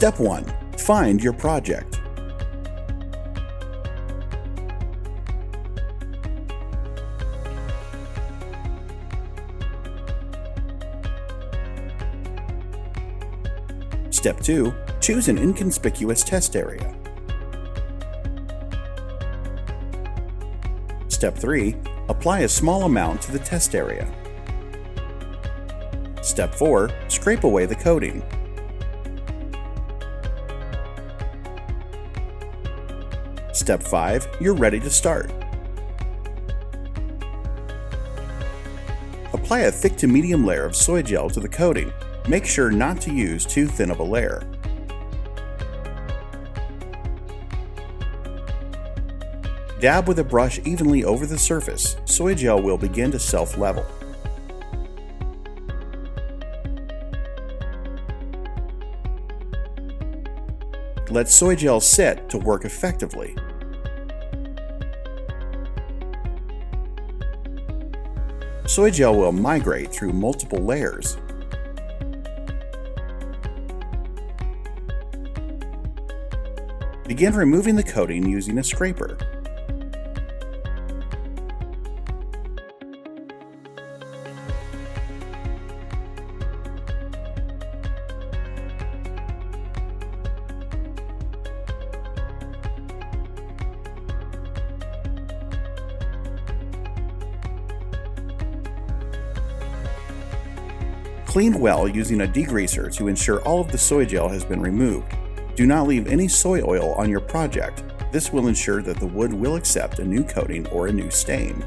Step 1. Find your project. Step 2. Choose an inconspicuous test area. Step 3. Apply a small amount to the test area. Step 4. Scrape away the coating. Step 5. You're ready to start. Apply a thick to medium layer of soy gel to the coating. Make sure not to use too thin of a layer. Dab with a brush evenly over the surface. Soy gel will begin to self-level. Let soy gel sit to work effectively. Soy gel will migrate through multiple layers. Begin removing the coating using a scraper. Clean well using a degreaser to ensure all of the soy gel has been removed. Do not leave any soy oil on your project. This will ensure that the wood will accept a new coating or a new stain.